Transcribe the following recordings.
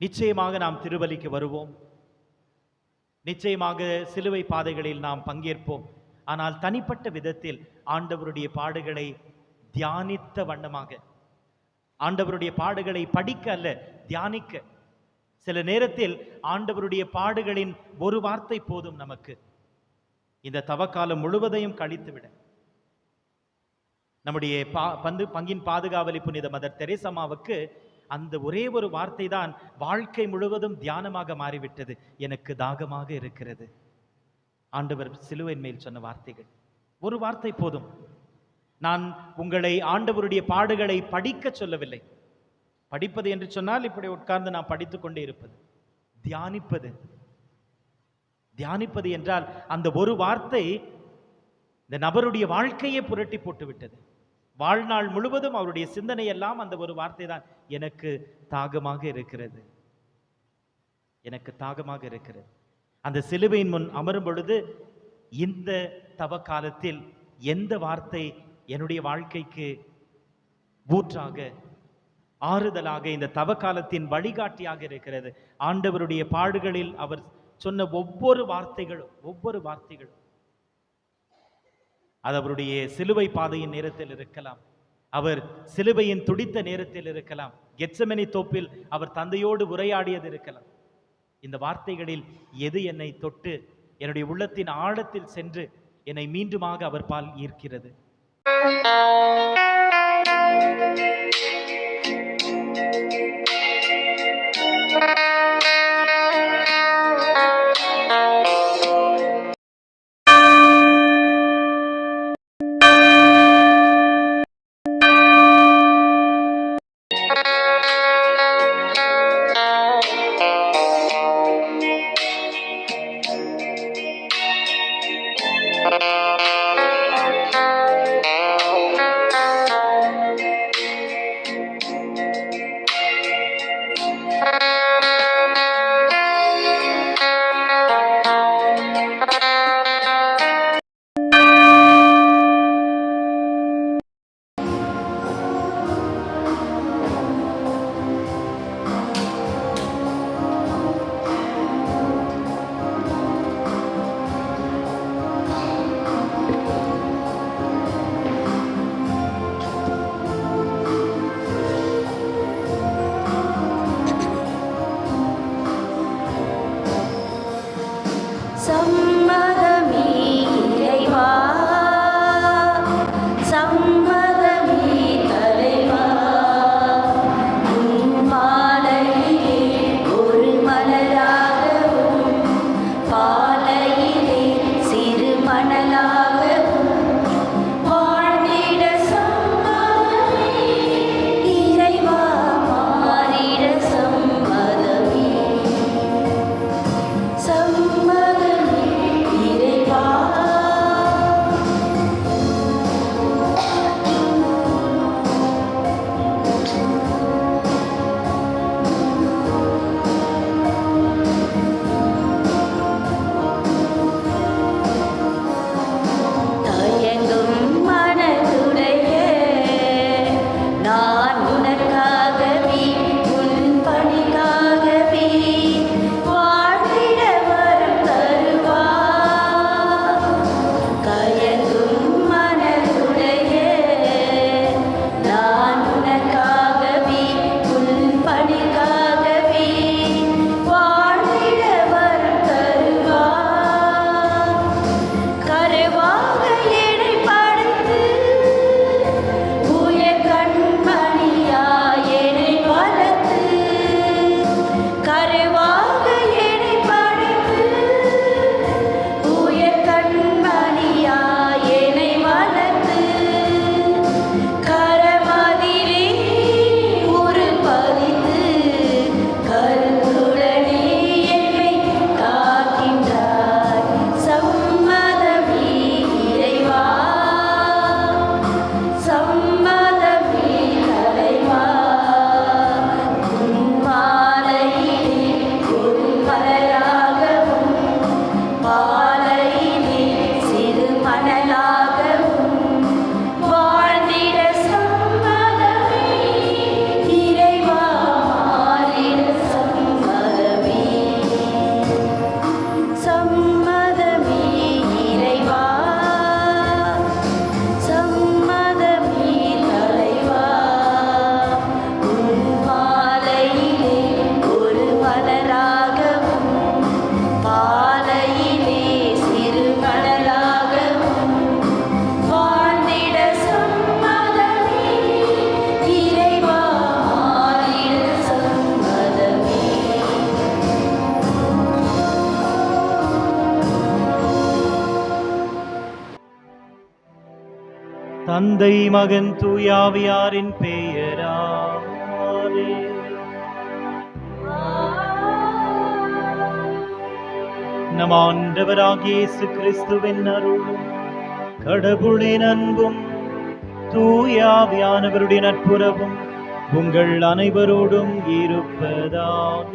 நிச்சயமாக நாம் திருவலிக்கு வருவோம், நிச்சயமாக சிலுவை பாதைகளில் நாம் பங்கேற்போம். ஆனால் தனிப்பட்ட விதத்தில் ஆண்டவருடைய பாடுகளை தியானித்த வண்ணமாக, ஆண்டவருடைய பாடுகளை படிக்க அல்ல, தியானிக்க. சில நேரத்தில் ஆண்டவருடைய பாடுகளின் ஒரு வார்த்தை போதும் நமக்கு இந்த தவக்காலம் முழுவதையும் கழித்துவிட. நம்முடைய பங்கின் பாதுகாவலி புனித மதர் தெரேசம்மாவுக்கு அந்த ஒரே ஒரு வார்த்தை தான் வாழ்க்கை முழுவதும் தியானமாக மாறிவிட்டது. எனக்கு தாகமாக இருக்கிறது. ஆண்டவர் சிலுவையின் மேல் சொன்ன வார்த்தைகள், ஒரு வார்த்தை போதும். நான் உங்களை ஆண்டவருடைய பாடுகளை படிக்க சொல்லவில்லை. படிப்பது என்று சொன்னால் இப்படி உட்கார்ந்து நான் படித்துக் கொண்டே இருப்பது. தியானிப்பது, தியானிப்பது என்றால் அந்த ஒரு வார்த்தை இந்த நபருடைய வாழ்க்கையை புரட்டி போட்டு விட்டது. வாழ்நாள் முழுவதும் அவருடைய சிந்தனை எல்லாம் அந்த ஒரு வார்த்தை தான், எனக்கு தாகமாக இருக்கிறது, எனக்கு தாகமாக இருக்கிறது. அந்த சிலுவையின் முன் அமரும் பொழுது இந்த தவ காலத்தில் எந்த வார்த்தை என்னுடைய வாழ்க்கைக்கு ஊற்றாக, ஆறுதலாக, இந்த தவ காலத்தின் வழிகாட்டியாக இருக்கிறது? ஆண்டவருடைய பாடுகளில் அவர் சொன்ன ஒவ்வொரு வார்த்தைகளும் அது அவருடைய சிலுவை பாதையின் நேரத்தில் இருக்கலாம், அவர் சிலுவையின் துடித்த நேரத்தில் இருக்கலாம், கெத்செமனே தோப்பில் அவர் தந்தையோடு உரையாடியது இருக்கலாம். இந்த வார்த்தைகளில் எது என்னை தொட்டு என்னுடைய உள்ளத்தின் ஆழத்தில் சென்று என்னை மீண்டுமாக அவர் பால் ஈர்க்கிறது? தந்தை மகன் தூயாவியாரின் பெயராலே. நம் ஆண்டவராகிய இயேசு கிறிஸ்துவின் அருளும் கடவுளின் அன்பும் தூயாவியானவருடைய நட்புறவும் உங்கள் அனைவரோடும் இருப்பதாக.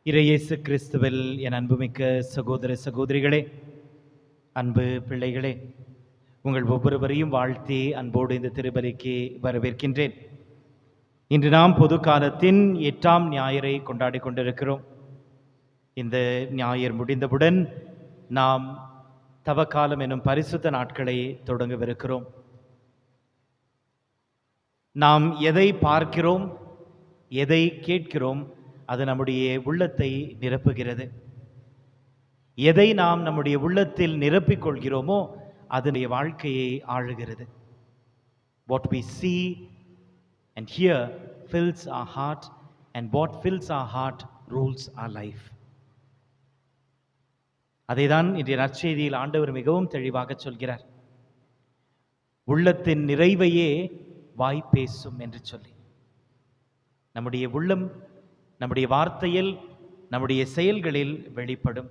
இறையேசு கிறிஸ்துவில் என் அன்புமிக்க சகோதர சகோதரிகளே, அன்பு பிள்ளைகளே, உங்கள் ஒவ்வொருவரையும் வாழ்த்தி அன்போடு இந்த திருப்பலிக்கு வரவேற்கின்றேன். இன்று நாம் பொது காலத்தின் 8ஆம் ஞாயிறை கொண்டாடி கொண்டிருக்கிறோம். இந்த ஞாயிறு முடிந்தவுடன் நாம் தவக்காலம் எனும் பரிசுத்த நாட்களை தொடங்கவிருக்கிறோம். நாம் எதை பார்க்கிறோம், எதை கேட்கிறோம், அது நம்முடைய உள்ளத்தை நிரப்புகிறது. எதை நாம் நம்முடைய உள்ளத்தில் நிரப்பிக் கொள்கிறோமோ அதனுடைய வாழ்க்கையை ஆளுகிறது. What we see and hear fills our heart, and what fills our heart rules our life. அதைதான் இன்றைய நற்செய்தியில் ஆண்டவர் மிகவும் தெளிவாக சொல்கிறார். உள்ளத்தின் நிறைவையே வாய் பேசும் என்று சொல்லி, நம்முடைய உள்ளம் நம்முடைய வார்த்தையில், நம்முடைய செயல்களில் வெளிப்படும்.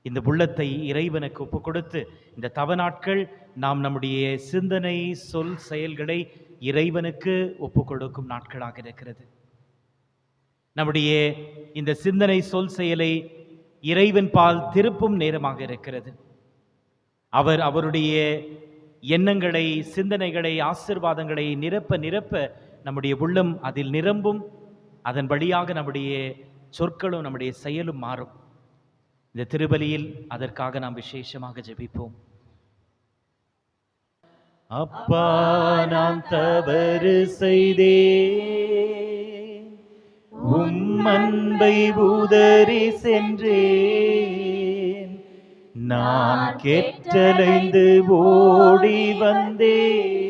இந்த உள்ளத்தை இறைவனுக்கு ஒப்பு கொடுத்து இந்த தவ நாட்கள் நாம் நம்முடைய சிந்தனை, சொல், செயல்களை இறைவனுக்கு ஒப்பு கொடுக்கும் நாட்களாக இருக்கிறது. நம்முடைய இந்த சிந்தனை, சொல், செயலை இறைவன் பால் திருப்பும் நேரமாக இருக்கிறது. அவருடைய எண்ணங்களை, சிந்தனைகளை, ஆசீர்வாதங்களை நிரப்ப நிரப்ப நம்முடைய உள்ளம் அதில் நிரம்பும். அதன் வழியாக நம்முடைய சொற்களும் நம்முடைய செயலும் மாறும். இந்த திருப்பலியில் அதற்காக நாம் விசேஷமாக ஜெபிப்போம். அப்பா, நான் தவறு செய்தேன், உம் அன்பை உதறி சென்றேன், நான் கெட்டலைந்து ஓடி வந்தேன்,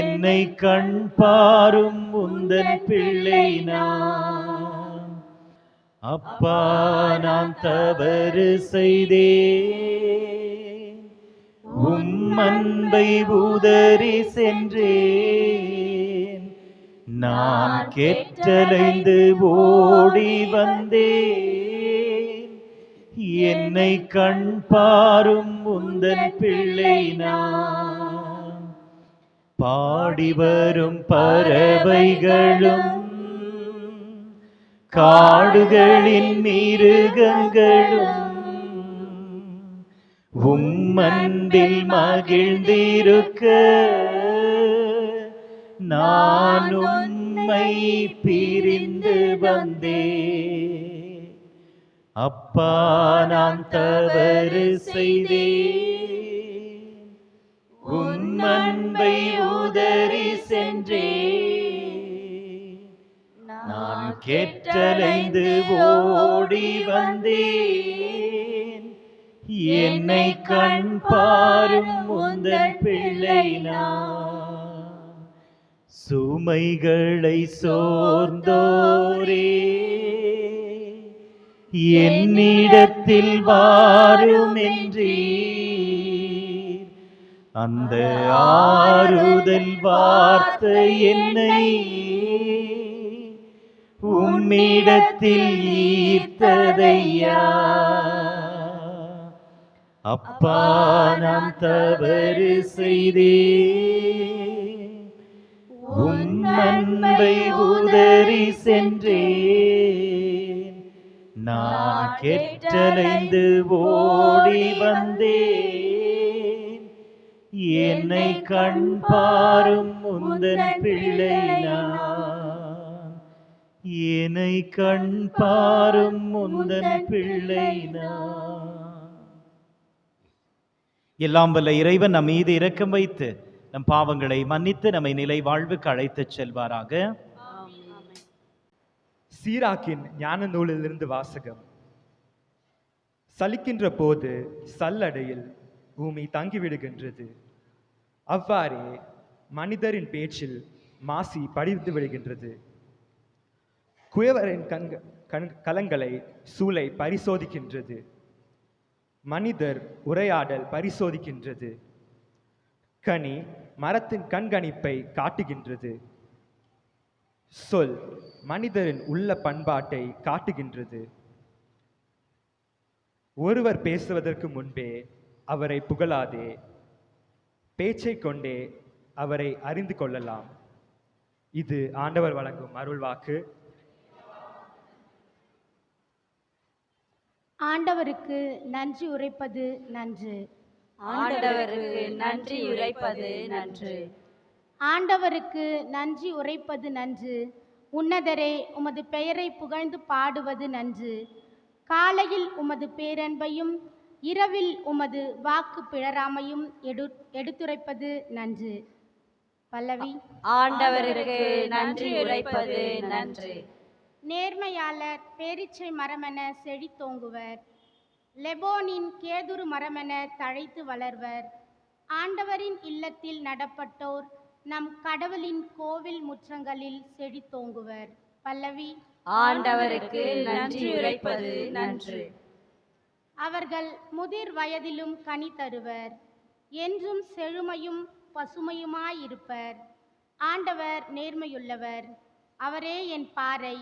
என்னை கண் பாரும் உந்தன் பிள்ளை நான். அப்பா, நான் தவறு செய்தேன், உம் அன்பை உதறி சென்றேன், நான் கெட்டலைந்து ஓடி வந்தேன், என்னை கண் பாரும் உந்தன் பிள்ளை நான். பாடி வரும் பறவைகளும் காடுகளின் மிருகங்களும் உம் அன்பில் மகிழ்ந்திருக்க நான் உம்மை பிரிந்து வந்தேன். அப்பா, நான் தவறு செய்தேன், உம் அன்பை உதறி சென்றேன், நான் கெட்டலைந்து ஓடி வந்தேன், என்னை கண் பாரும் உந்தன் பிள்ளை நான். சுமைகளை சோர்ந்தோரே, என்னிடத்தில் வாரும் என்றீர், அந்த ஆறுதல் வார்த்தை என்னை உம்மிடத்தில் ஈர்த்ததையா. அப்பா, நான் தவறு செய்தேன், உம் அன்பை உதறி சென்றேன், நான் கெட்டலைந்து ஓடி வந்தேன், என்னை கண் பாரும் உந்தன் பிள்ளை நான், என்னை கண் பாரும் உந்தன் பிள்ளை நான். எல்லாம் வல்ல இறைவன் நம் மீது இரக்கம் வைத்து நம் பாவங்களை மன்னித்து நம்மை நிலை வாழ்வுக்கு அழைத்துச் செல்வாராக. சீராக்கின் ஞான நூலிலிருந்து வாசகம். சலிக்கின்ற போது சல்லடையில் பூமி தங்கிவிடுகின்றது. அவ்வாறே மனிதரின் பேச்சில் மாசி படிந்து விடுகின்றது. குயவரின் கலங்களை சூளை பரிசோதிக்கின்றது. மனிதர் உரையாடல் பரிசோதிக்கின்றது. கனி மரத்தின் கண்காணிப்பை காட்டுகின்றது. சொல் மனிதரின் உள்ள பண்பாட்டை காட்டுகின்றது. ஒருவர் பேசுவதற்கு முன்பே அவரை புகழாதே, பேச்சை கொண்டே அவரை அறிந்து கொள்ளலாம். இது ஆண்டவர் வழங்கும் அருள்வாக்கு. ஆண்டவருக்கு நன்றி உரைப்பது நன்று. ஆண்டவருக்கு நன்றி உரைப்பது நன்று. ஆண்டவருக்கு நன்றி உரைப்பது நன்று. உன்னதரே, உமது பெயரை புகழ்ந்து பாடுவது நன்று. காலையில் உமது பேரன்பையும் இரவில் உமது வாக்கு பிழறாமையும் எடுத்துரைப்பது நன்று. பல்லவி. ஆண்டவருக்கு நன்றி உரைப்பது நன்று. நேர்மையாளர் பேரிச்சை மரமென செழித்தோங்குவர். லெபோனின் கேதுரு மரமென தழைத்து வளர்வர். ஆண்டவரின் இல்லத்தில் நடப்பட்டோர் நம் கடவுளின் கோவில் முற்றங்களில் செழித்தோங்குவர். பல்லவி. ஆண்டவருக்கு நன்றி உரைப்பது நன்று. அவர்கள் முதிர் வயதிலும் கனி தருவர். என்றும் செழுமையும் பசுமையுமாயிருப்பர். ஆண்டவர் நேர்மையுள்ளவர். அவரே என் பாறை,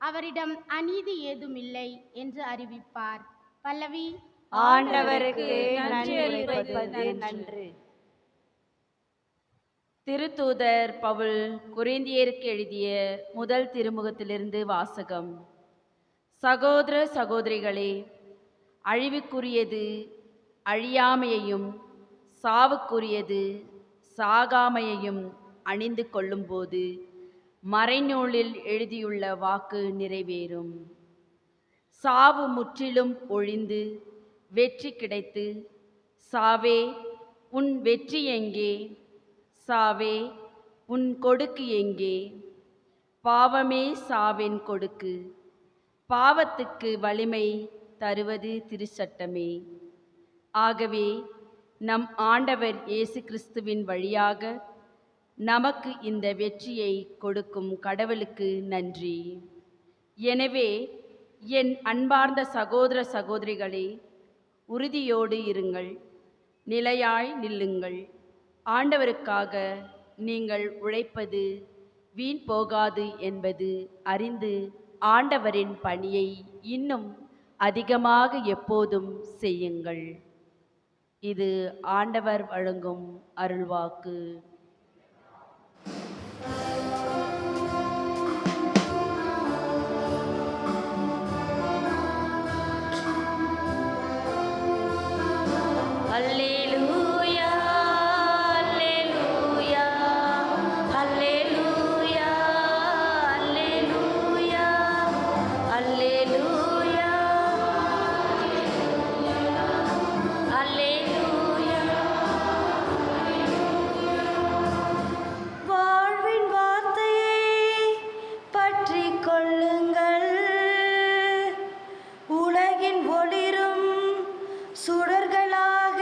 அவரிடம் அநீதி ஏதுமில்லை என்று அறிவிப்பார். பல்லவி. ஆண்டவருக்கு நன்றி உரைப்பது நன்று. திருத்தூதர் பவுல் கொரிந்தியருக்கு எழுதிய முதல் திருமுகத்திலிருந்து வாசகம். சகோதர சகோதரிகளே, அழிவுக்குரியது அழியாமையையும் சாவுக்குரியது சாகாமையையும் அணிந்து கொள்ளும்போது மறைநூலில் எழுதியுள்ள வாக்கு நிறைவேறும். சாவு முற்றிலும் ஒழிந்து வெற்றி கிடைத்து, சாவே உன் வெற்றி எங்கே, சாவே உன் கொடுக்கு எங்கே, பாவமே சாவின் கொடுக்கு, பாவத்துக்கு வலிமை தருவது திருச்சட்டமே. ஆகவே நம் ஆண்டவர் இயேசு கிறிஸ்துவின் வழியாக நமக்கு இந்த வெற்றியை கொடுக்கும் கடவுளுக்கு நன்றி. எனவே என் அன்பார்ந்த சகோதர சகோதரிகளே, உறுதியோடு இருங்கள், நிலையாய் நில்லுங்கள். ஆண்டவருக்காக நீங்கள் உழைப்பது வீண் போகாது என்பது அறிந்து ஆண்டவரின் பணியை இன்னும் அதிகமாக எப்போதும் செய்யுங்கள். இது ஆண்டவர் வழங்கும் அருள்வாக்கு. அல்லேலூயா, அல்லேலூயா, அல்லேலூயா, அல்லேலூயா, அல்லேலூயா, அல்லேலூயா. வாழ்வின் வார்த்தையை பற்றிக் கொள்ளுங்கள். உலகின் ஒளிரும் சுடர்களாக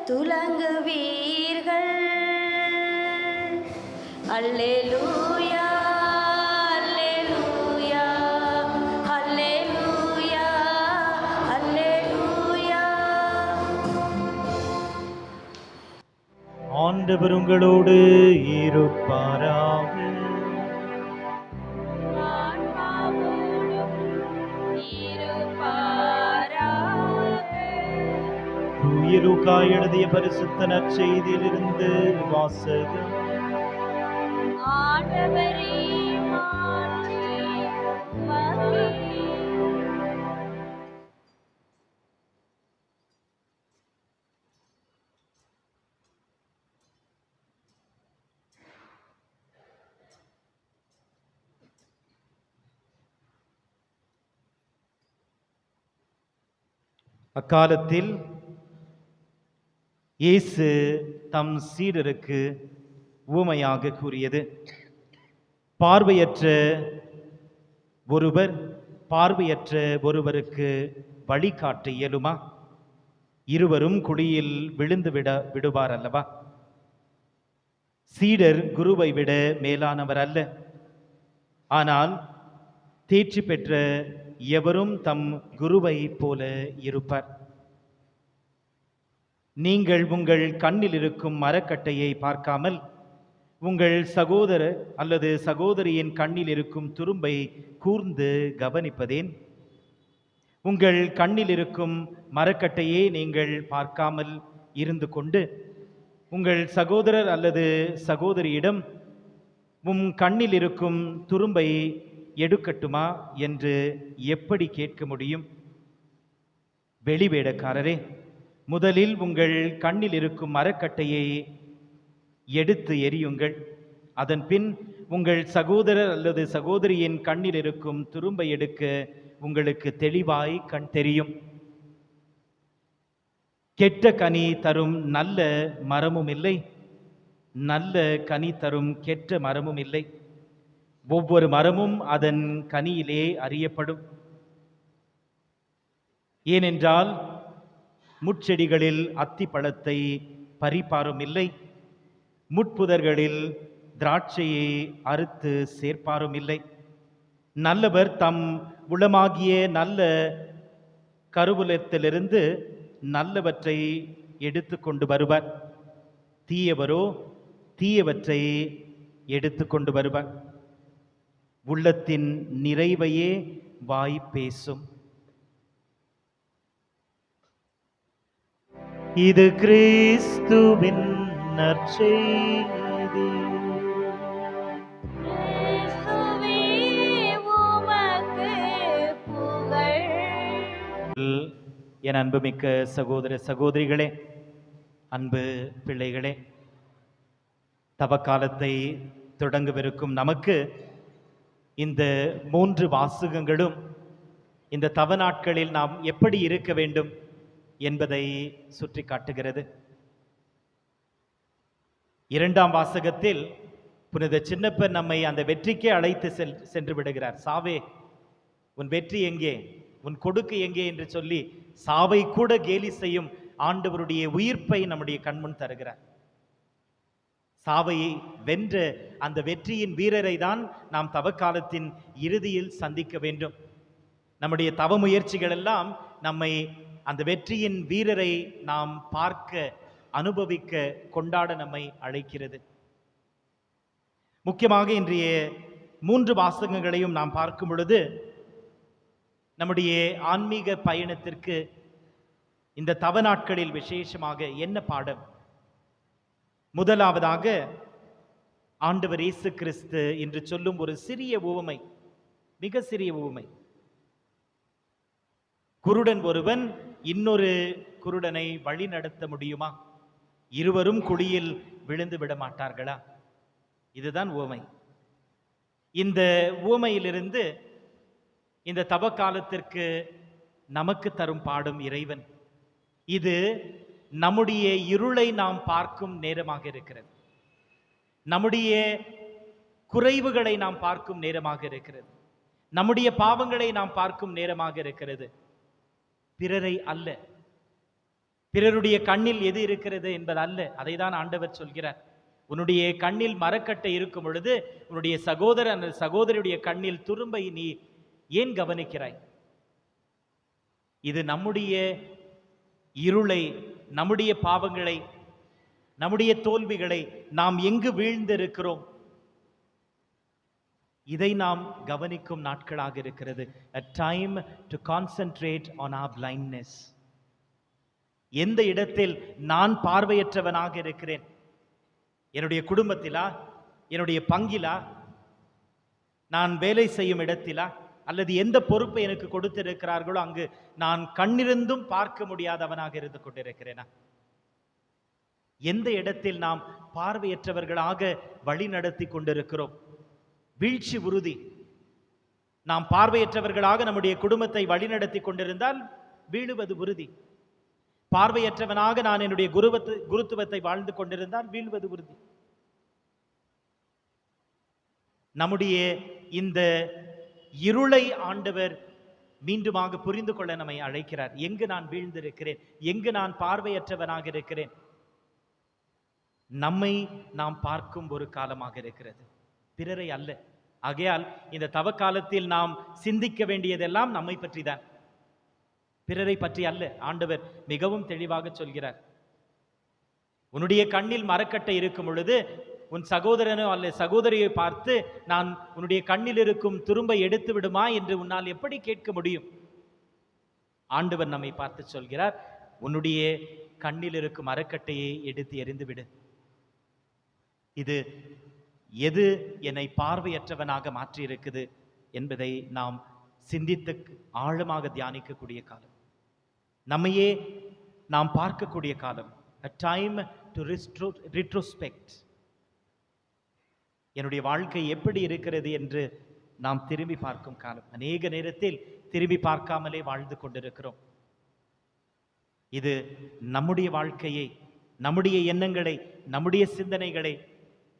துலங்குவீர்கள். அல்லேலூயா, அல்லேலூயா, அல்லேலூயா, அல்லேலூயா. ஆண்டவர் உங்களோடு இருப்பாராக. ஆன்மாவோடும் இருப்பாராக. தூய லூக்கா எழுதிய பரிசுத்த நற்செய்தியிலிருந்து வாசகம். ஆண்டவரே மாற்றி மகிழ். அக்காலத்தில் இயேசு தம் சீடருக்கு உவமையாக கூறியது: பார்வையற்ற ஒருவருக்கு வழிகாட்ட இயலுமா? இருவரும் குழியில் விழுந்து விடுவார் அல்லவா? சீடர் குருவை விட மேலானவர் அல்ல. ஆனால் தேர்ச்சி பெற்ற எவரும் தம் குருவை போல இருப்பர். நீங்கள் உங்கள் கண்ணில் இருக்கும் மரக்கட்டையை பார்க்காமல் உங்கள் சகோதரர் அல்லது சகோதரியின் கண்ணில் இருக்கும் துரும்பை கூர்ந்து கவனிப்பதேன்? உங்கள் கண்ணில் இருக்கும் மரக்கட்டையே நீங்கள் பார்க்காமல் இருந்து கொண்டு உங்கள் சகோதரர் அல்லது சகோதரியிடம் உம் கண்ணில் இருக்கும் துரும்பை எடுக்கட்டுமா என்று எப்படி கேட்க முடியும்? வெளிவேடக்காரரே, முதலில் உங்கள் கண்ணில் இருக்கும் மரக்கட்டையை எடுத்து எறியுங்கள். அதன் பின் உங்கள் சகோதரர் அல்லது சகோதரியின் கண்ணில் இருக்கும் துரும்பை எடுக்க உங்களுக்கு தெளிவாய் கண் தெரியும். கெட்ட கனி தரும் நல்ல மரமும் இல்லை, நல்ல கனி தரும் கெட்ட மரமும் இல்லை. ஒவ்வொரு மரமும் அதன் கனியிலே அறியப்படும். ஏனென்றால் முட்செடிகளில் அத்தி பழத்தை பறிப்பாரும் இல்லை, முட்புதர்களில் திராட்சையை அறுத்து சேர்ப்பாரும் இல்லை. நல்லவர் தம் உளமாகிய நல்ல கருவூலத்திலிருந்து நல்லவற்றை எடுத்து கொண்டு வருவர், தீயவரோ தீயவற்றை எடுத்து கொண்டு வருவர். உள்ளத்தின் நிறைவையே வாய் பேசும். இது கிறிஸ்துவின் நற்செய்தி. கிறிஸ்துவே உமக்கு புகழ். என் அன்புமிக்க சகோதர சகோதரிகளே, அன்பு பிள்ளைகளே, தவக்காலத்தை தொடங்கவிருக்கும் நமக்கு இந்த 3 வாசகங்களும் இந்த தவ நாட்களில் நாம் எப்படி இருக்க வேண்டும் என்பதை சுற்றி காட்டுகிறது. 2ஆம் வாசகத்தில் புனித சின்னப்பர் நம்மை அந்த வெற்றிக்கே அழைத்து சென்று விடுகிறார். சாவே, உன் வெற்றி எங்கே, உன் கொடுக்கு எங்கே என்று சொல்லி சாவை கூட கேலி செய்யும் ஆண்டவருடைய உயிர்ப்பை நம்முடைய கண்முன் தருகிறார். சாவையை வென்ற அந்த வெற்றியின் வீரரை தான் நாம் தவக்காலத்தின் இறுதியில் சந்திக்க வேண்டும். நம்முடைய தவ முயற்சிகள் எல்லாம் நம்மை அந்த வெற்றியின் வீரரை நாம் பார்க்க, அனுபவிக்க, கொண்டாட நம்மை அழைக்கிறது. முக்கியமாக இன்றைய 3 வாசகங்களையும் நாம் பார்க்கும் பொழுது நம்முடைய ஆன்மீக பயணத்திற்கு இந்த தவ நாட்களில் விசேஷமாக என்ன பாடம்? முதலாவதாக ஆண்டவர் இயேசு கிறிஸ்து என்று சொல்லும் ஒரு சிறிய உவமை, மிக சிறிய உவமை. குருடன் ஒருவன் இன்னொரு குருடனை வழி நடத்த முடியுமா? இருவரும் குழியில் விழுந்து விட மாட்டார்களா? இதுதான் உவமை. இந்த உவமையிலிருந்து இந்த தவ காலத்திற்கு நமக்கு தரும் பாடம் இறைவன். இது நம்முடைய இருளை நாம் பார்க்கும் நேரமாக இருக்கிறது. நம்முடைய குறைவுகளை நாம் பார்க்கும் நேரமாக இருக்கிறது. நம்முடைய பாவங்களை நாம் பார்க்கும் நேரமாக இருக்கிறது. பிறரை அல்ல, பிறருடைய கண்ணில் எது இருக்கிறது என்பது அல்ல. அதை தான் ஆண்டவர் சொல்கிறார். உன்னுடைய கண்ணில் மரக்கட்டை இருக்கும் பொழுது உன்னுடைய சகோதரன் அந்த சகோதரியுடைய கண்ணில் துரும்பை நீ ஏன் கவனிக்கிறாய்? இது நம்முடைய இருளை, நம்முடைய பாவங்களை, நம்முடைய தோல்விகளை, நாம் எங்கு வீழ்ந்திருக்கிறோம், இதை நாம் கவனிக்கும் நாட்களாக இருக்கிறது. A time to concentrate on our blindness. எந்த இடத்தில் நான் பார்வையற்றவனாக இருக்கிறேன்? என்னுடைய குடும்பத்திலா, என்னுடைய பங்கிலா, நான் வேலை செய்யும் இடத்திலா, அல்லது எந்த பொறுப்பை எனக்கு கொடுத்திருக்கிறார்களோ அங்கு நான் கண்ணிருந்தும் பார்க்க முடியாதவனாக இருந்து கொண்டிருக்கிறேனா? எந்த இடத்தில் நாம் பார்வையற்றவர்களாக வழி நடத்தி கொண்டிருக்கிறோம்? வீழ்ச்சி உறுதி. நாம் பார்வையற்றவர்களாக நம்முடைய குடும்பத்தை வழிநடத்தி கொண்டிருந்தால் வீழுவது உறுதி. பார்வையற்றவனாக நான் என்னுடைய குருத்துவத்தை வாழ்ந்து கொண்டிருந்தால் வீழ்வது உறுதி. நம்முடைய இந்த இருளை ஆண்டவர் மீண்டுமாக புரிந்து கொள்ள நம்மை அழைக்கிறார். எங்கு நான் வீழ்ந்திருக்கிறேன், எங்கு நான் பார்வையற்றவனாக இருக்கிறேன்? நம்மை நாம் பார்க்கும் ஒரு காலமாக இருக்கிறது, பிறரை அல்ல. ஆகையால் இந்த தவக்காலத்தில் நாம் சிந்திக்க வேண்டியதெல்லாம் நம்மை பற்றி தான், பிறரை பற்றி அல்ல. ஆண்டவர் மிகவும் தெளிவாக சொல்கிறார். உன்னுடைய கண்ணில் மரக்கட்டை இருக்கும் பொழுது உன் சகோதரனோ அல்ல சகோதரியை பார்த்து நான் உன்னுடைய கண்ணில் இருக்கும் துரும்பை எடுத்து விடுமா என்று உன்னால் எப்படி கேட்க முடியும்? ஆண்டவர் நம்மை பார்த்து சொல்கிறார், உன்னுடைய கண்ணில் இருக்கும் மரக்கட்டையை எடுத்து எறிந்து விடு. இது எது என்னை பார்வையற்றவனாக மாற்றி இருக்குது என்பதை நாம் சிந்தித்து ஆழமாக தியானிக்கக்கூடிய காலம், நம்மையே நாம் பார்க்கக்கூடிய காலம். A time to retrospect. என்னுடைய வாழ்க்கை எப்படி இருக்கிறது என்று நாம் திரும்பி பார்க்கும் காலம். அநேக நேரத்தில் திரும்பி பார்க்காமலே வாழ்ந்து கொண்டிருக்கிறோம். இது நம்முடைய வாழ்க்கையை, நம்முடைய எண்ணங்களை, நம்முடைய சிந்தனைகளை,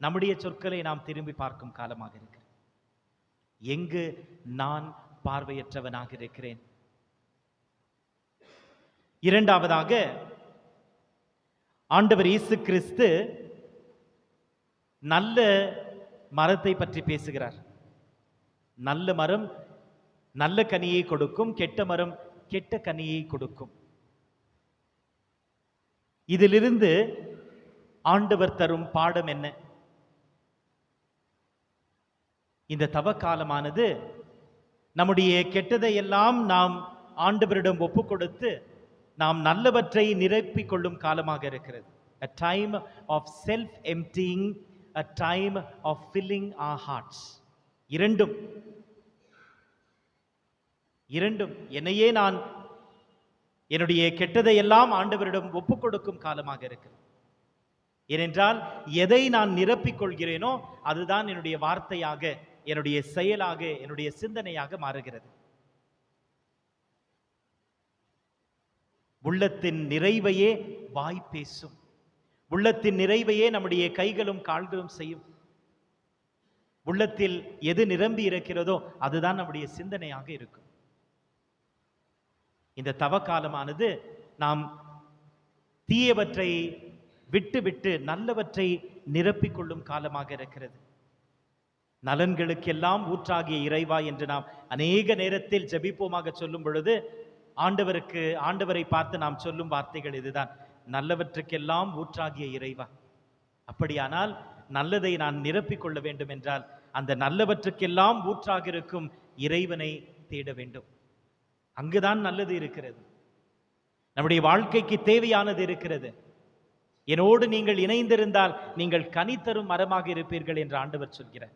நம்முடைய சொற்களை நாம் திரும்பி பார்க்கும் காலமாக இருக்கிறது. எங்கு நான் பார்வையற்றவனாக இருக்கிறேன்? இரண்டாவதாக, ஆண்டவர் இயேசு கிறிஸ்து நல்ல மரத்தை பற்றி பேசுகிறார். நல்ல மரம் நல்ல கனியை கொடுக்கும், கெட்ட மரம் கெட்ட கனியை கொடுக்கும். இதிலிருந்து ஆண்டவர் தரும் பாடம் என்ன? இந்த தவக்காலமானது நம்முடைய கெட்டதையெல்லாம் நாம் ஆண்டவரிடம் ஒப்பு கொடுத்து நாம் நல்லவற்றை நிரப்பிக் கொள்ளும் காலமாக இருக்கிறது. A time of self-emptying, a time of filling our hearts. இரண்டும் என்னையே நான் என்னுடைய கெட்டதை எல்லாம் ஆண்டவரிடம் ஒப்புக் கொடுக்கும் காலமாக இருக்கிறது. ஏனென்றால் எதை நான் நிரப்பிக் கொள்கிறேனோ அதுதான் என்னுடைய வார்த்தையாக, என்னுடைய செயலாக, என்னுடைய சிந்தனையாக மாறுகிறது. உள்ளத்தின் நிறைவையே வாய் பேசும். உள்ளத்தின் நிறைவையே நம்முடைய கைகளும் கால்களும் செய்யும். உள்ளத்தில் எது நிரம்பி இருக்கிறதோ அதுதான் நம்முடைய சிந்தனையாக இருக்கும். இந்த தவக்காலமானது நாம் தீயவற்றை விட்டு விட்டு நல்லவற்றை நிரப்பிக் கொள்ளும் காலமாக இருக்கிறது. நலன்களுக்கெல்லாம் ஊற்றாகிய இறைவா என்று நாம் அநேக நேரத்தில் ஜெபிப்போமாக சொல்லும் பொழுது ஆண்டவரை பார்த்து நாம் சொல்லும் வார்த்தைகள் இதுதான், நல்லவற்றுக்கெல்லாம் ஊற்றாகிய இறைவா. அப்படியானால் நல்லதை நான் நிரப்பிக் கொள்ள வேண்டும் என்றால் அந்த நல்லவற்றுக்கெல்லாம் ஊற்றாக இருக்கும் இறைவனை தேட வேண்டும். அங்குதான் நல்லது இருக்கிறது, நம்முடைய வாழ்க்கைக்கு தேவையானது இருக்கிறது. என்னோடு நீங்கள் இணைந்திருந்தால் நீங்கள் கனி தரும் மரமாக இருப்பீர்கள் என்று ஆண்டவர் சொல்கிறார்.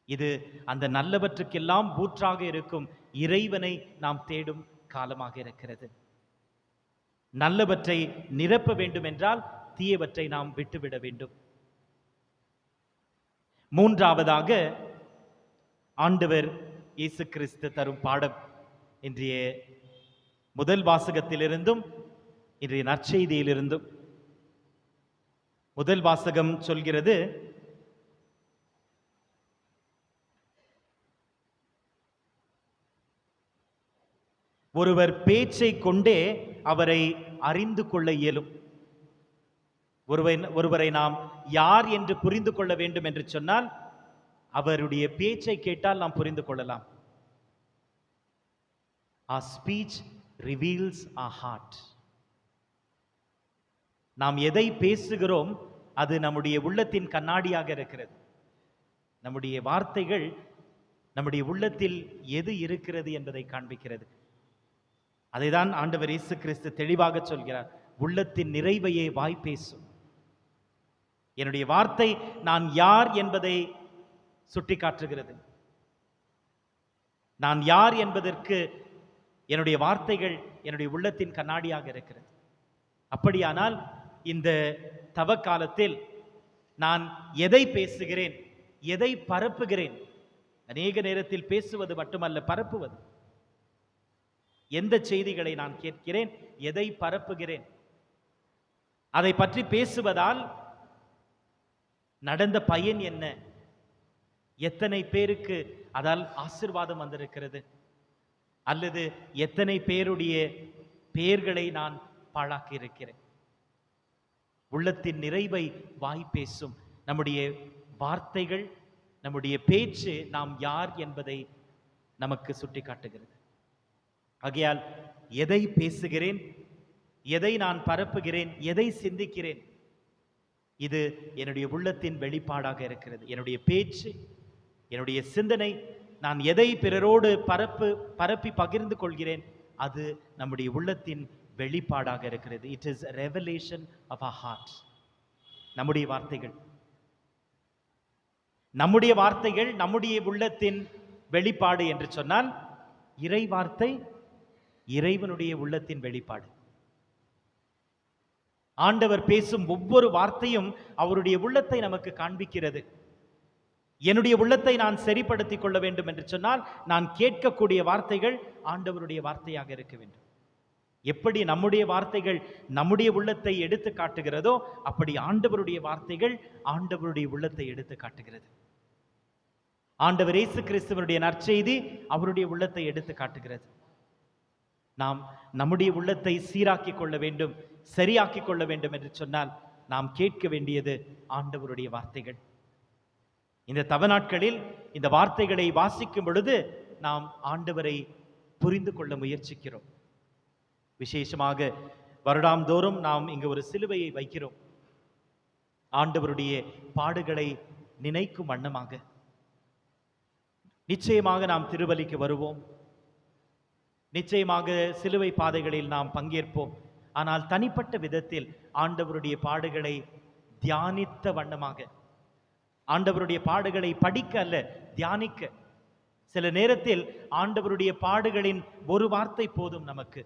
இது அந்த நல்லவற்றுக்கெல்லாம் ஊற்றாக இருக்கும் இறைவனை நாம் தேடும் காலமாக இருக்கிறது. நல்லவற்றை நிரப்ப வேண்டும் என்றால் தீயவற்றை நாம் விட்டுவிட வேண்டும். மூன்றாவதாக ஆண்டவர் இயேசு கிறிஸ்து தரும் பாடம் இன்றைய முதல் வாசகத்திலிருந்தும் இன்றைய நற்செய்தியிலிருந்தும். முதல் வாசகம் சொல்கிறது, ஒருவர் பேச்சை கொண்டே அவரை அறிந்து கொள்ள இயலும். ஒருவரை நாம் யார் என்று புரிந்து கொள்ள வேண்டும் என்று சொன்னால் அவருடைய பேச்சை கேட்டால் நாம் புரிந்து கொள்ளலாம். Our speech reveals our heart. நாம் எதை பேசுகிறோம் அது நம்முடைய உள்ளத்தின் கண்ணாடியாக இருக்கிறது. நம்முடைய வார்த்தைகள் நம்முடைய உள்ளத்தில் எது இருக்கிறது என்பதை காண்பிக்கிறது. அதைதான் ஆண்டவர் இயேசு கிறிஸ்து தெளிவாக சொல்கிறார், உள்ளத்தின் நிறைவையே வாய் பேசும். என்னுடைய வார்த்தை நான் யார் என்பதை சுட்டிக்காட்டுகிறது. நான் யார் என்பதற்கு என்னுடைய வார்த்தைகள் என்னுடைய உள்ளத்தின் கண்ணாடியாக இருக்கிறது. அப்படியானால் இந்த தவக்காலத்தில் நான் எதை பேசுகிறேன், எதை பரப்புகிறேன்? அநேக நேரத்தில் பேசுவது மட்டுமல்ல, பரப்புவது. எந்த செய்திகளை நான் கேட்கிறேன், எதை பரப்புகிறேன், அதை பற்றி பேசுவதால் நடந்த பயன் என்ன? எத்தனை பேருக்கு அதால் ஆசீர்வாதம் வந்திருக்கிறது? அல்லது எத்தனை பேருடைய பெயர்களை நான் பாழாக்கி இருக்கிறேன்? உள்ளத்தின் நிறைவை வாய் பேசும். நம்முடைய வார்த்தைகள் நம்முடைய பேச்சு நாம் யார் என்பதை நமக்கு சுட்டி காட்டுகிறது. ஆகையால் எதை பேசுகிறேன், எதை நான் பரப்புகிறேன், எதை சிந்திக்கிறேன், இது என்னுடைய உள்ளத்தின் வெளிப்பாடாக இருக்கிறது. என்னுடைய பேச்சு, என்னுடைய சிந்தனை, நான் எதை பிறரோடு பரப்பி பகிர்ந்து கொள்கிறேன், அது நம்முடைய உள்ளத்தின் வெளிப்பாடாக இருக்கிறது. It is revelation of our heart. நம்முடைய வார்த்தைகள் நம்முடைய உள்ளத்தின் வெளிப்பாடு என்று சொன்னால், இறை வார்த்தை இறைவனுடைய உள்ளத்தின் வெளிப்பாடு. ஆண்டவர் பேசும் ஒவ்வொரு வார்த்தையும் அவருடைய உள்ளத்தை நமக்கு காண்பிக்கிறது. என்னுடைய உள்ளத்தை நான் சரிப்படுத்திக் கொள்ள வேண்டும் என்று சொன்னால், நான் கேட்கக்கூடிய வார்த்தைகள் ஆண்டவருடைய வார்த்தையாக இருக்க வேண்டும். எப்படி நம்முடைய வார்த்தைகள் நம்முடைய உள்ளத்தை எடுத்து காட்டுகிறதோ, அப்படி ஆண்டவருடைய வார்த்தைகள் ஆண்டவருடைய உள்ளத்தை எடுத்து காட்டுகிறது. ஆண்டவர் இயேசு கிறிஸ்துவனுடைய நற்செய்தி அவருடைய உள்ளத்தை எடுத்து காட்டுகிறது. நாம் நம்முடைய உள்ளத்தை சீராக்கிக் கொள்ள வேண்டும், சரியாக்கிக் கொள்ள வேண்டும் என்று சொன்னால், நாம் கேட்க வேண்டியது ஆண்டவருடைய வார்த்தைகள். இந்த தவ நாட்களில் இந்த வார்த்தைகளை வாசிக்கும் பொழுது நாம் ஆண்டவரை புரிந்து கொள்ள முயற்சிக்கிறோம். விசேஷமாக வருடாந்தோறும் நாம் இங்கு ஒரு சிலுவையை வைக்கிறோம். ஆண்டவருடைய பாடுகளை நினைக்கும் வண்ணமாக. நிச்சயமாக நாம் திருவலிக்கு வருவோம், நிச்சயமாக சிலுவை பாதைகளில் நாம் பங்கேற்போம். ஆனால் தனிப்பட்ட விதத்தில் ஆண்டவருடைய பாடுகளை தியானித்த வண்ணமாக, ஆண்டவருடைய பாடுகளை படிக்க அல்ல, தியானிக்க. சில நேரத்தில் ஆண்டவருடைய பாடுகளின் ஒரு வார்த்தை போதும் நமக்கு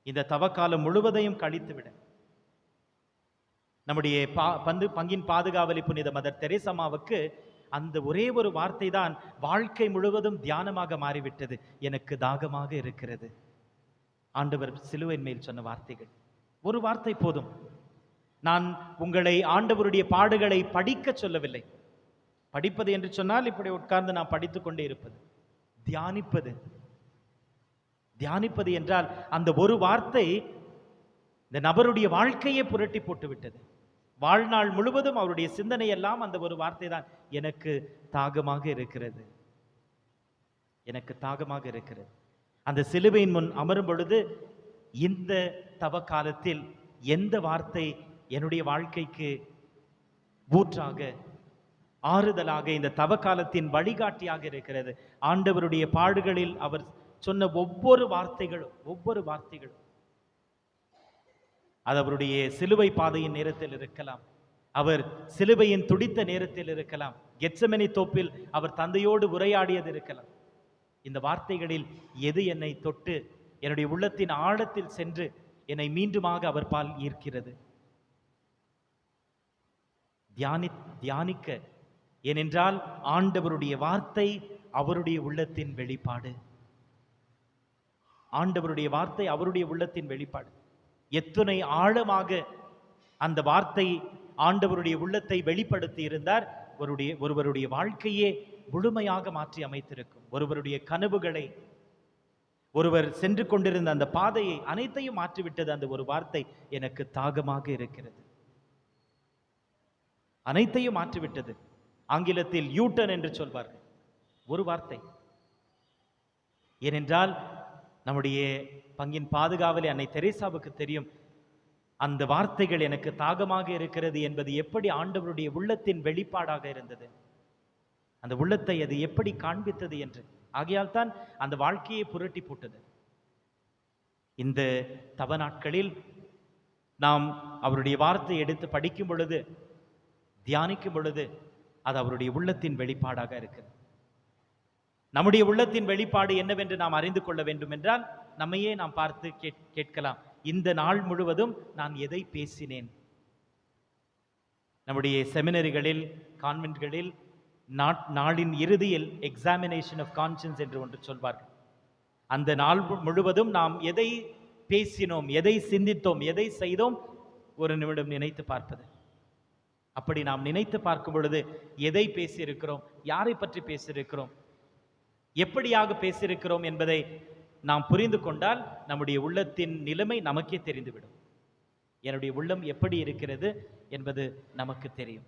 இந்த தவக்காலம் முழுவதையும் கழித்துவிட. நம்முடைய பங்கின் பாதுகாவலி புனித மதர் தெரேசாமாவுக்கு அந்த ஒரே ஒரு வார்த்தை தான் வாழ்க்கை முழுவதும் தியானமாக மாறிவிட்டது. எனக்கு தாகமாக இருக்கிறது. ஆண்டவர் சிலுவையின் மேல் சொன்ன வார்த்தைகள், ஒரு வார்த்தை போதும். நான் உங்களை ஆண்டவருடைய பாடுகளை படிக்க சொல்லவில்லை. படிப்பது என்று சொன்னால் இப்படி உட்கார்ந்து நாம் படித்துக் கொண்டே இருப்பது. தியானிப்பது. தியானிப்பது என்றால் அந்த ஒரு வார்த்தை இந்த நபருடைய வாழ்க்கையை புரட்டி போட்டு விட்டது. வாழ்நாள் முழுவதும் அவருடைய சிந்தனை எல்லாம் அந்த ஒரு வார்த்தை தான், எனக்கு தாகமாக இருக்கிறது, எனக்கு தாகமாக இருக்கிறது. அந்த சிலுவையின் முன் அமரும் பொழுது இந்த தவ காலத்தில் எந்த வார்த்தை என்னுடைய வாழ்க்கைக்கு ஊற்றாக, ஆறுதலாக, இந்த தவ காலத்தின் வழிகாட்டியாக இருக்கிறது? ஆண்டவருடைய பாடுகளில் அவர் சொன்ன ஒவ்வொரு வார்த்தைகளும் அது அவருடைய சிலுவை பாதையின் நேரத்தில் இருக்கலாம், அவர் சிலுவையின் துடித்த நேரத்தில் இருக்கலாம், கெத்செமனி தோப்பில் அவர் தந்தையோடு உரையாடியது இருக்கலாம். இந்த வார்த்தைகளில் எது என்னை தொட்டு என்னுடைய உள்ளத்தின் ஆழத்தில் சென்று என்னை மீண்டுமாக அவர் பால் ஈர்க்கிறது? தியானிக்க. ஏனென்றால் ஆண்டவருடைய வார்த்தை அவருடைய உள்ளத்தின் வெளிப்பாடு. ஆண்டவருடைய வார்த்தை அவருடைய உள்ளத்தின் வெளிப்பாடு. எத்தனை ஆழமாக அந்த வார்த்தை ஆண்டவருடைய உள்ளத்தை வெளிப்படுத்தி இருந்தார், ஒருவருடைய வாழ்க்கையே முழுமையாக மாற்றி அமைத்திருக்கும். ஒருவருடைய கனவுகளை, ஒருவர் சென்று கொண்டிருந்த அந்த பாதையை அனைத்தையும் மாற்றிவிட்டது அந்த ஒரு வார்த்தை, எனக்கு தாகமாக இருக்கிறது. அனைத்தையும் மாற்றிவிட்டது. ஆங்கிலத்தில் யூட்டன் என்று சொல்வார்கள். ஒரு வார்த்தை. ஏனென்றால் நம்முடைய பங்கின் பாதுகாவலி அன்னை தெரேசாவுக்கு தெரியும், அந்த வார்த்தைகள் எனக்கு தாகமாக இருக்கிறது என்பது எப்படி ஆண்டவருடைய உள்ளத்தின் வெளிப்பாடாக இருந்தது, அந்த உள்ளத்தை அது எப்படி காண்பித்தது என்று. ஆகையால் தான் அந்த வாழ்க்கையை புரட்டி போட்டது. இந்த தவ நாட்களில் நாம் அவருடைய வார்த்தையை எடுத்து படிக்கும் பொழுது, தியானிக்கும் பொழுது, அது அவருடைய உள்ளத்தின் வெளிப்பாடாக இருக்கிறது. நம்முடைய உள்ளத்தின் வெளிப்பாடு என்னவென்று நாம் அறிந்து கொள்ள வேண்டும் என்றால், நம்மையே நாம் பார்த்து கேட்கலாம், இந்த நாள் முழுவதும் நான் எதை பேசினேன்? நம்முடைய செமினரிகளில், கான்வென்ட்களில் நாளின் இறுதியில் எக்ஸாமினேஷன் ஆஃப் கான்ஷியன்ஸ் என்று ஒன்று சொல்வார்கள். அந்த நாள் முழுவதும் நாம் எதை பேசினோம், எதை சிந்தித்தோம், எதை செய்தோம், ஒரு நிமிடம் நினைத்து பார்ப்பது. அப்படி நாம் நினைத்து பார்க்கும் பொழுது எதை பேசியிருக்கிறோம், யாரை பற்றி பேசியிருக்கிறோம், எப்படியாக பேசியிருக்கிறோம் என்பதை நாம் புரிந்து கொண்டால் நம்முடைய உள்ளத்தின் நிலைமை நமக்கே தெரிந்துவிடும். என்னுடைய உள்ளம் எப்படி இருக்கிறது என்பது நமக்கு தெரியும்.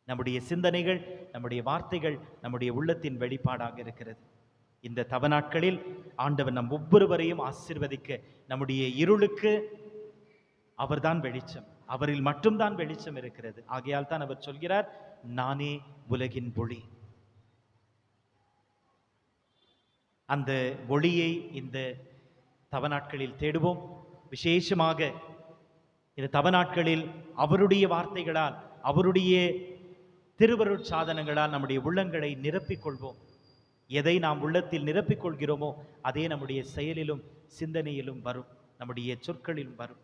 நம்முடைய சிந்தனைகள், நம்முடைய வார்த்தைகள் நம்முடைய உள்ளத்தின் வெளிப்பாடாக இருக்கிறது. இந்த தவ நாட்களில் ஆண்டவர் நம் ஒவ்வொருவரையும் ஆசீர்வதிக்க, நம்முடைய இருளுக்கு அவர்தான் வெளிச்சம், அவரில் மட்டும்தான் வெளிச்சம் இருக்கிறது. ஆகையால் தான் அவர் சொல்கிறார், நானே உலகின் ஒளி. அந்த ஒளியை இந்த தவ நாட்களில் தேடுவோம். விசேஷமாக இந்த தவ நாட்களில் அவருடைய வார்த்தைகளால், அவருடைய திருவருட் சாதனங்களால் நம்முடைய உள்ளங்களை நிரப்பிக் கொள்வோம். எதை நாம் உள்ளத்தில் நிரப்பிக் கொள்கிறோமோ அதே நம்முடைய செயலிலும் சிந்தனையிலும் வரும், நம்முடைய சொற்களிலும் வரும்.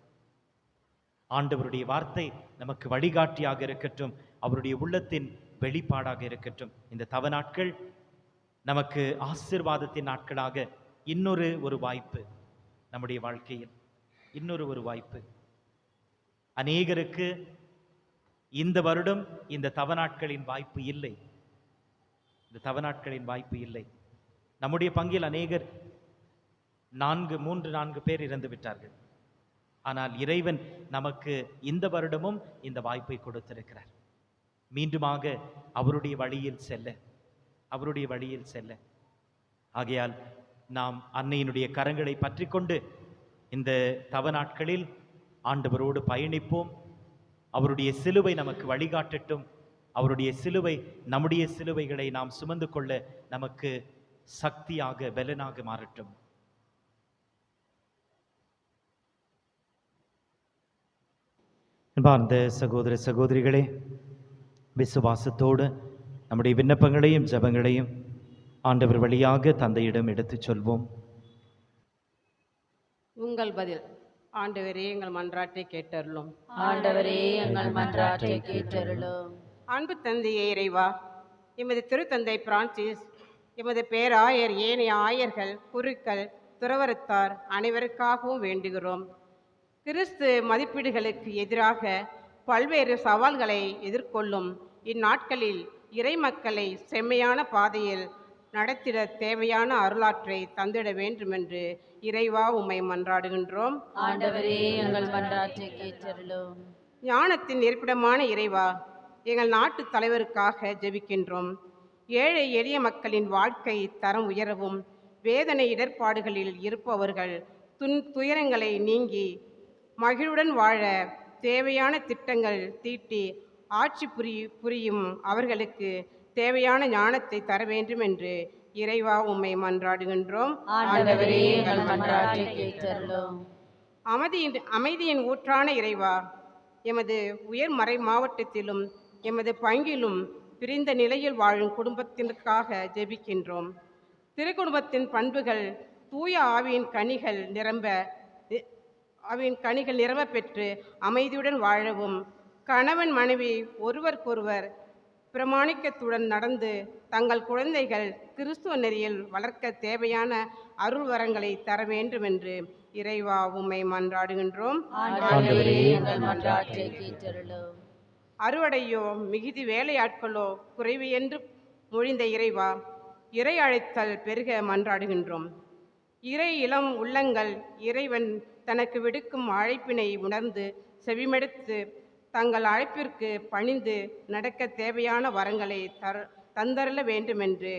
ஆண்டவருடைய வார்த்தை நமக்கு வழிகாட்டியாக இருக்கட்டும், அவருடைய உள்ளத்தின் வெளிப்பாடாக இருக்கட்டும். இந்த தவ நாட்கள் நமக்கு ஆசீர்வாதத்தின் நாட்களாக இன்னொரு வாய்ப்பு, நம்முடைய வாழ்க்கையில் இன்னொரு வாய்ப்பு. அநேகருக்கு இந்த வருடம் இந்த தவ நாட்களின் வாய்ப்பு இல்லை, இந்த தவ நாட்களின் வாய்ப்பு இல்லை. நம்முடைய பங்கில் அநேகர் 3-4 பேர் இறந்து விட்டார்கள். ஆனால் இறைவன் நமக்கு இந்த வருடமும் இந்த வாய்ப்பை கொடுத்திருக்கிறார், மீண்டுமாக அவருடைய வழியில் செல்ல, அவருடைய வழியில் செல்ல. ஆகையால் நாம் அன்னையினுடைய கரங்களை பற்றி கொண்டு இந்த தவ நாட்களில் ஆண்டவரோடு பயணிப்போம். அவருடைய சிலுவை நமக்கு வழிகாட்டட்டும். அவருடைய சிலுவை, நம்முடைய சிலுவைகளை நாம் சுமந்து கொள்ள நமக்கு சக்தியாக, பலனாக மாறட்டும். அன்பார்ந்த சகோதர சகோதரிகளே, விசுவாசத்தோடு நம்முடைய விண்ணப்பங்களையும் ஜெபங்களையும் ஆண்டவர் வழியாக தந்தையிடம் எடுத்துச் சொல்வோம். உங்கள் பதில். ஆண்டவரே எங்கள் மன்றாட்டை கேட்டருளும். ஆண்டவரே எங்கள் மன்றாட்டை கேட்டருளும். அன்பு தந்தையே இறைவா, எமது திருத்தந்தை பிரான்சிஸ், எமது பேராயர், ஏனைய ஆயர்கள், குருக்கள், துறவரத்தார் அனைவருக்காகவும் வேண்டுகிறோம். கிறிஸ்து மதிப்பீடுகளுக்கு எதிராக பல்வேறு சவால்களை எதிர்கொள்ளும் இந்நாட்களில் இறைமக்களை செம்மையான பாதையில் நடத்திட தேவையான அருளாற்றை தந்திட வேண்டுமென்று இறைவா உம்மை மன்றாடுகின்றோம். ஆண்டவரே எங்கள் மன்றாட்டை கேட்டருளும். ஞானத்தின் இருப்பிடமான இறைவா, எங்கள் நாட்டு தலைவருக்காக ஜெபிக்கின்றோம். ஏழை எளிய மக்களின் வாழ்க்கை தரம் உயரவும், வேதனை இடர்பாடுகளில் இருப்பவர்கள் துயரங்களை நீங்கி மகிழ்வுடன் வாழ தேவையான திட்டங்கள் தீட்டி ஆட்சி புரியும் அவர்களுக்கு தேவையான ஞானத்தை தர வேண்டும் என்று இறைவா உம்மை மன்றாடுகின்றோம். ஆண்டவரே எங்கள் மன்றாட்டை கேட்டருளும். அமைதியின் ஊற்றான இறைவா, எமது உயர்மறை மாவட்டத்திலும் எமது பங்கிலும் பிரிந்த நிலையில் வாழும் குடும்பத்திற்காக ஜெபிக்கின்றோம். திருக்குடும்பத்தின் பண்புகள் தூய ஆவியின் கனிகள் நிரம்ப பெற்று அமைதியுடன் வாழவும், கணவன் மனைவி ஒருவருக்கொருவர் பிரமாணிக்கத்துடன் நடந்து தங்கள் குழந்தைகள் கிறிஸ்துவ நெறியில் வளர்க்க தேவையான அருள் வரங்களை தர வேண்டும் என்று இறைவா உம்மை மன்றாடுகின்றோம். ஆண்டவரே எங்கள் மன்றாட்டை கேட்டருளும். அறுவடையோ மிகுதி வேலையாட்களோ குறைவு என்று மொழிந்த இறைவா, இறை அழைத்தல் பெருக மன்றாடுகின்றோம். இறை இளம் உள்ளங்கள் இறைவன் தனக்கு விடுக்கும் அழைப்பினை உணர்ந்து செவிமெடுத்து தங்கள் அழைப்பிற்கு பணிந்து நடக்க தேவையான வரங்களை தந்தருள வேண்டுமென்று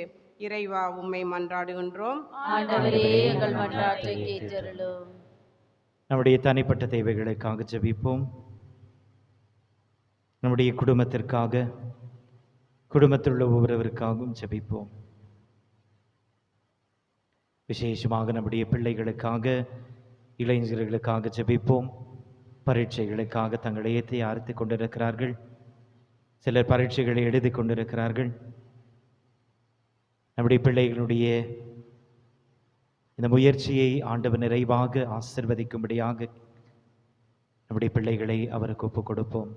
இறைவா உம்மை மன்றாடுகின்றோம். ஆண்டவரே எங்கள் மன்றாட்டை கேட்டருளும். நம்முடைய தனிப்பட்ட தேவைகளுக்காக ஜெபிப்போம். நம்முடைய குடும்பத்திற்காக, குடும்பத்தில் உள்ள ஒவ்வொருவருக்காகவும் ஜெபிப்போம். விசேஷமாக நம்முடைய பிள்ளைகளுக்காக, இளைஞர்களுக்காக ஜெபிப்போம். பரீட்சைகளுக்காக தங்களை தயாரித்து கொண்டிருக்கிறார்கள். சிலர் பரீட்சைகளை எழுதி கொண்டிருக்கிறார்கள். நம்முடைய பிள்ளைகளுடைய இந்த முயற்சியை ஆண்டவர் நிறைவாக ஆசிர்வதிக்கும்படியாக நம்முடைய பிள்ளைகளை அவருக்கு ஒப்புக் கொடுப்போம்.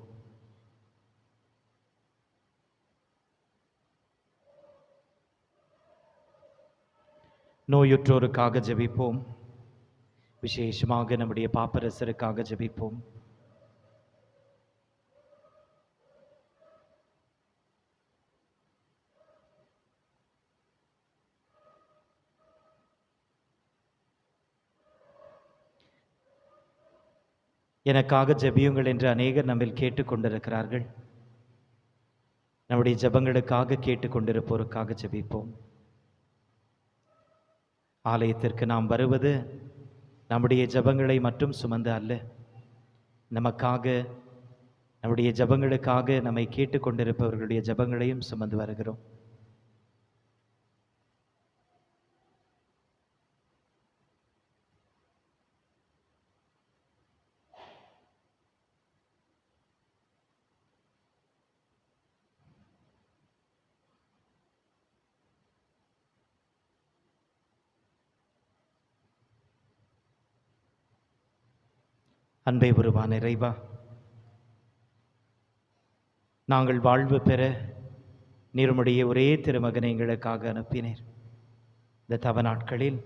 நோயுற்றோருக்காக ஜெபிப்போம். விசேஷமாக நம்முடைய பாப்பரசருக்காக ஜெபிப்போம். எனக்காக ஜெபியுங்கள் என்று அநேகர் நம்மில் கேட்டுக்கொண்டிருக்கிறார்கள். நம்முடைய ஜெபங்களுக்காக கேட்டுக்கொண்டிருப்போருக்காக ஜெபிப்போம். ஆலயத்திற்கு நாம் வருவது நம்முடைய ஜெபங்களை மட்டும் சுமந்து அல்ல, நமக்காக, நம்முடைய ஜெபங்களுக்காக நம்மை கேட்டுக்கொண்டிருப்பவர்களுடைய ஜெபங்களையும் சுமந்து வருகிறோம். அன்பை உருவான இறைவா, நாங்கள் வாழ்வு பெற நீருமுடைய ஒரே திருமகனை எங்களுக்காக அனுப்பினீர். இந்த தவ நாட்களில்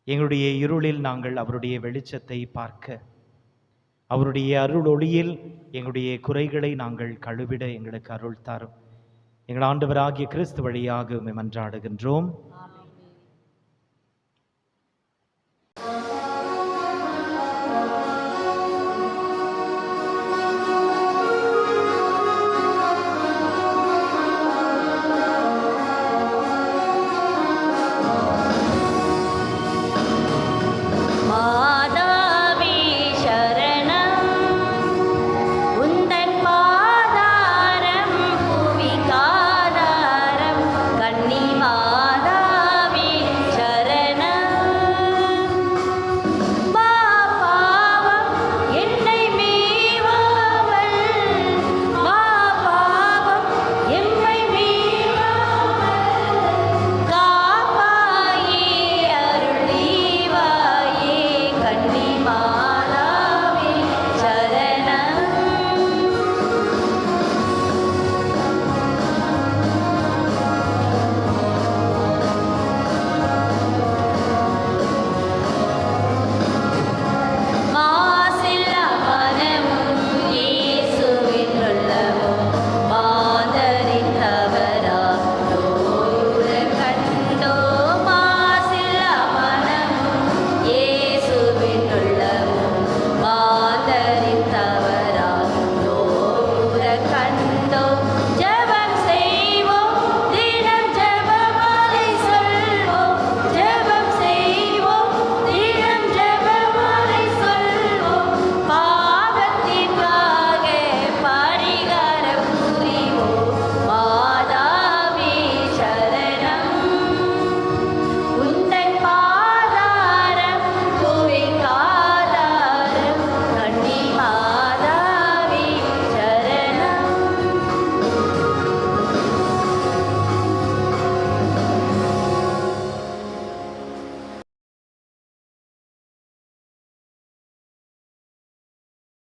எங்களுடைய இருளில் நாங்கள் அவருடைய வெளிச்சத்தை பார்க்க, அவருடைய அருள் ஒளியில் எங்களுடைய குறைகளை நாங்கள் கழுவிட எங்களுக்கு அருள் தாரும். எங்கள் ஆண்டவராகிய கிறிஸ்து வழியாக உம்மை மன்றாடுகின்றோம்.